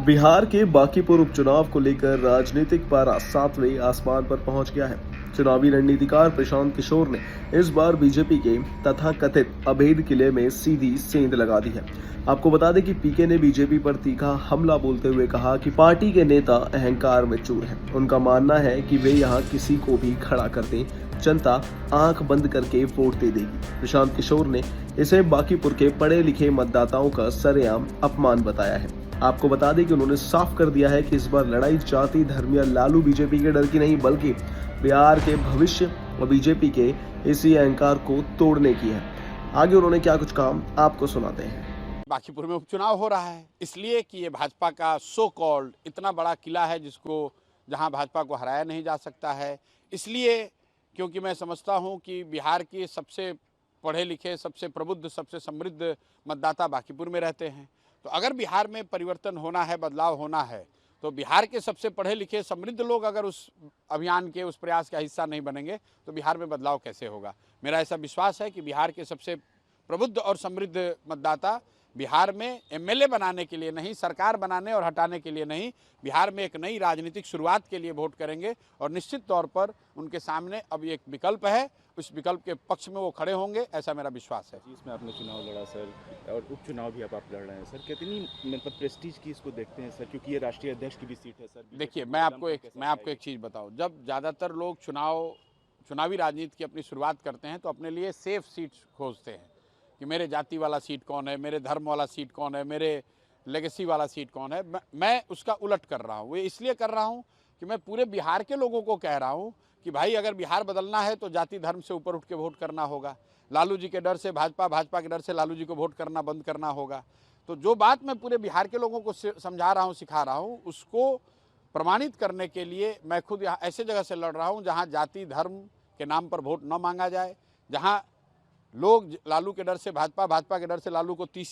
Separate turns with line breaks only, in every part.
बिहार के बांकीपुर उपचुनाव को लेकर राजनीतिक पारा सातवें आसमान पर पहुंच गया है। चुनावी रणनीतिकार प्रशांत किशोर ने इस बार बीजेपी के तथाकथित अभेद किले में सीधी सेंध लगा दी है। आपको बता दें कि पीके ने बीजेपी पर तीखा हमला बोलते हुए कहा कि पार्टी के नेता अहंकार में चूर हैं। उनका मानना है कि वे यहां किसी को भी खड़ा कर दें, जनता आंख बंद करके वोट दे देगी। प्रशांत किशोर ने इसे बांकीपुर के पढ़े लिखे मतदाताओं का सरेआम अपमान बताया है। आपको बता दें कि उन्होंने साफ कर दिया है कि इस बार लड़ाई जाति धर्म या लालू बीजेपी के डर की नहीं, बल्कि बिहार के भविष्य और बीजेपी के इसी अहंकार को तोड़ने की है। आगे उन्होंने क्या कुछ काम आपको सुनाते हैं।
बांकीपुर में उपचुनाव हो रहा है इसलिए कि ये भाजपा का सो कॉल्ड इतना बड़ा किला है जिसको जहां भाजपा को हराया नहीं जा सकता है। इसलिए क्योंकि मैं समझता हूं कि बिहार के सबसे पढ़े लिखे, सबसे प्रबुद्ध, सबसे समृद्ध मतदाता बांकीपुर में रहते हैं। तो अगर बिहार में परिवर्तन होना है, बदलाव होना है, तो बिहार के सबसे पढ़े लिखे समृद्ध लोग अगर उस अभियान के, उस प्रयास का हिस्सा नहीं बनेंगे तो बिहार में बदलाव कैसे होगा। मेरा ऐसा विश्वास है कि बिहार के सबसे प्रबुद्ध और समृद्ध मतदाता बिहार में एमएलए बनाने के लिए नहीं, सरकार बनाने और हटाने के लिए नहीं, बिहार में एक नई राजनीतिक शुरुआत के लिए वोट करेंगे। और निश्चित तौर पर उनके सामने अब एक विकल्प है, उस विकल्प के पक्ष में वो खड़े होंगे, ऐसा मेरा विश्वास है।
इसमें आपने चुनाव लड़ा सर, और उपचुनाव भी अब आप लड़ रहे हैं सर, कितनी मतलब प्रेस्टीज की इसको देखते हैं सर, क्योंकि ये राष्ट्रीय अध्यक्ष की भी सीट है सर।
देखिए, मैं आपको एक चीज़ बताऊं, जब ज़्यादातर लोग चुनावी राजनीति की अपनी शुरुआत करते हैं तो अपने लिए सेफ सीट खोजते हैं कि मेरे जाति वाला सीट कौन है, मेरे धर्म वाला सीट कौन है, मेरे लेगेसी वाला सीट कौन है। मैं उसका उलट कर रहा हूँ। वो इसलिए कर रहा हूँ कि मैं पूरे बिहार के लोगों को कह रहा हूँ कि भाई, अगर बिहार बदलना है तो जाति धर्म से ऊपर उठ के वोट करना होगा। लालू जी के डर से भाजपा, भाजपा के डर से लालू जी को वोट करना बंद करना होगा। तो जो बात मैं पूरे बिहार के लोगों को समझा रहा हूँ, सिखा रहा हूँ, उसको प्रमाणित करने के लिए मैं खुद यहाँ ऐसे जगह से लड़ रहा हूँ जहाँ जाति धर्म के नाम पर वोट न मांगा जाए, जहाँ लोग लालू के डर से भाजपा, भाजपा के डर से लालू को 30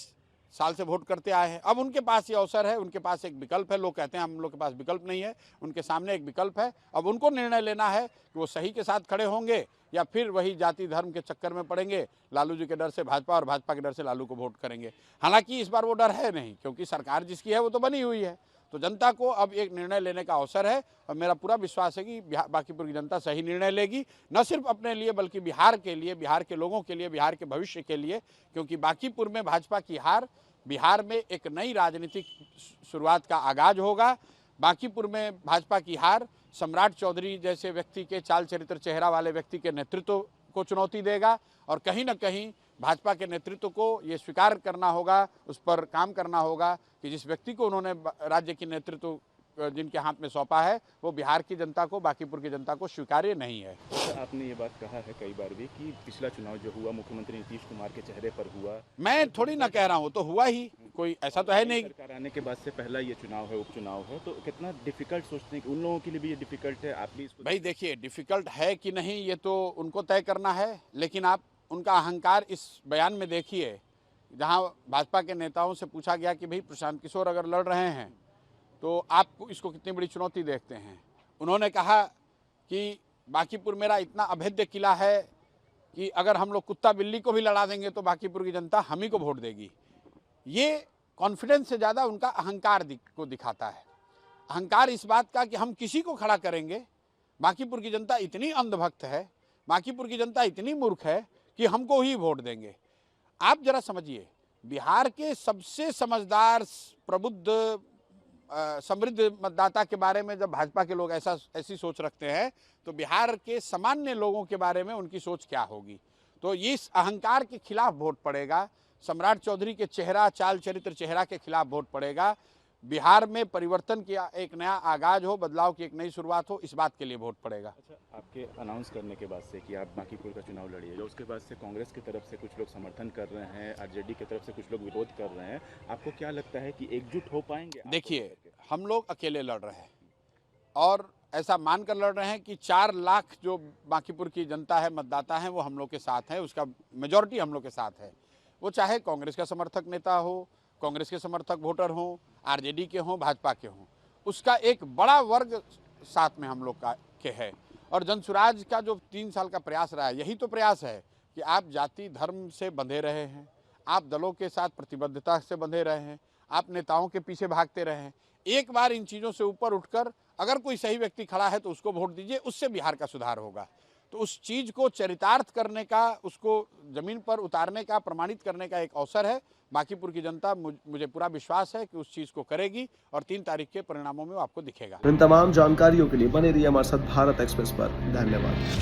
साल से वोट करते आए हैं। अब उनके पास ये अवसर है, उनके पास एक विकल्प है। लोग कहते हैं हम लोग के पास विकल्प नहीं है, उनके सामने एक विकल्प है। अब उनको निर्णय लेना है कि वो सही के साथ खड़े होंगे या फिर वही जाति धर्म के चक्कर में पड़ेंगे, लालू जी के डर से भाजपा और भाजपा के डर से लालू को वोट करेंगे। हालांकि इस बार वो डर है नहीं, क्योंकि सरकार जिसकी है वो तो बनी हुई है। तो जनता को अब एक निर्णय लेने का अवसर है और मेरा पूरा विश्वास है कि बांकीपुर की जनता सही निर्णय लेगी, न सिर्फ अपने लिए बल्कि बिहार के लिए, बिहार के लोगों के लिए, बिहार के भविष्य के लिए। क्योंकि बांकीपुर में भाजपा की हार बिहार में एक नई राजनीतिक शुरुआत का आगाज होगा। बांकीपुर में भाजपा की हार सम्राट चौधरी जैसे व्यक्ति के, चाल चरित्र चेहरा वाले व्यक्ति के नेतृत्व को चुनौती देगा और कहीं ना कहीं भाजपा के नेतृत्व को ये स्वीकार करना होगा, उस पर काम करना होगा कि जिस व्यक्ति को उन्होंने राज्य की नेतृत्व जिनके हाथ में सौंपा है वो बिहार की जनता को, बांकीपुर की जनता को स्वीकार्य नहीं है।
तो आपने ये बात कहा है कई बार भी कि पिछला चुनाव जो हुआ मुख्यमंत्री नीतीश कुमार के चेहरे पर हुआ। मैं
थोड़ी ना कह रहा हूँ, तो हुआ ही, कोई ऐसा तो है नहीं।
सरकार आने के बाद से पहला ये चुनाव है, उपचुनाव है, तो कितना डिफिकल्ट सोचते हैं कि उन लोगों के लिए भी ये डिफिकल्ट है। आप भी इसको
भाई देखिए, डिफिकल्ट है कि नहीं ये तो उनको तय करना है, लेकिन आप उनका अहंकार इस बयान में देखिए, जहाँ भाजपा के नेताओं से पूछा गया कि भाई प्रशांत किशोर अगर लड़ रहे हैं तो आप इसको कितनी बड़ी चुनौती देखते हैं। उन्होंने कहा कि बांकीपुर मेरा इतना अभेद्य किला है कि अगर हम लोग कुत्ता बिल्ली को भी लड़ा देंगे तो बांकीपुर की जनता हम ही को वोट देगी। ये कॉन्फिडेंस से ज़्यादा उनका अहंकार को दिखाता है। अहंकार इस बात का कि हम किसी को खड़ा करेंगे। बांकीपुर की जनता इतनी अंधभक्त है, बांकीपुर की जनता इतनी मूर्ख है कि हमको ही वोट देंगे। आप जरा समझिए, बिहार के सबसे समझदार, प्रबुद्ध, समृद्ध मतदाता के बारे में जब भाजपा के लोग ऐसी सोच रखते हैं तो बिहार के सामान्य लोगों के बारे में उनकी सोच क्या होगी। तो इस अहंकार के खिलाफ वोट पड़ेगा, सम्राट चौधरी के चेहरा, चाल चरित्र चेहरा के खिलाफ वोट पड़ेगा। बिहार में परिवर्तन की एक नया आगाज हो, बदलाव की एक नई शुरुआत हो, इस बात के लिए वोट पड़ेगा।
अच्छा, आपके अनाउंस करने के बाद से कि आप बांकीपुर का चुनाव लड़िएगा, उसके बाद से कांग्रेस की तरफ से कुछ लोग समर्थन कर रहे हैं, आरजेडी की तरफ से कुछ लोग विरोध कर रहे हैं, आपको क्या लगता है कि एकजुट हो पाएंगे?
देखिए, हम लोग अकेले लड़ रहे हैं और ऐसा मानकर लड़ रहे हैं कि 4 लाख जो बांकीपुर की जनता है, मतदाता हैं, वो हम लोग के साथ है, उसका मेजॉरिटी हम लोग के साथ है। वो चाहे कांग्रेस का समर्थक नेता हो, कांग्रेस के समर्थक वोटर हों, आरजेडी के हों, भाजपा के हों, उसका एक बड़ा वर्ग साथ में हम लोग के है। और जनसुराज का जो 3 साल का प्रयास रहा है, यही तो प्रयास है कि आप जाति धर्म से बंधे रहे हैं, आप दलों के साथ प्रतिबद्धता से बंधे रहे हैं, आप नेताओं के पीछे भागते रहे हैं। एक बार इन चीज़ों से ऊपर उठकर अगर कोई सही व्यक्ति खड़ा है तो उसको वोट दीजिए, उससे बिहार का सुधार होगा। तो उस चीज़ को चरितार्थ करने का, उसको ज़मीन पर उतारने का, प्रमाणित करने का एक अवसर है। बांकीपुर की जनता मुझे पूरा विश्वास है कि उस चीज़ को करेगी और 3 तारीख के परिणामों में वो आपको दिखेगा।
इन तमाम जानकारियों के लिए बने रहिए हमारे साथ भारत एक्सप्रेस पर। धन्यवाद।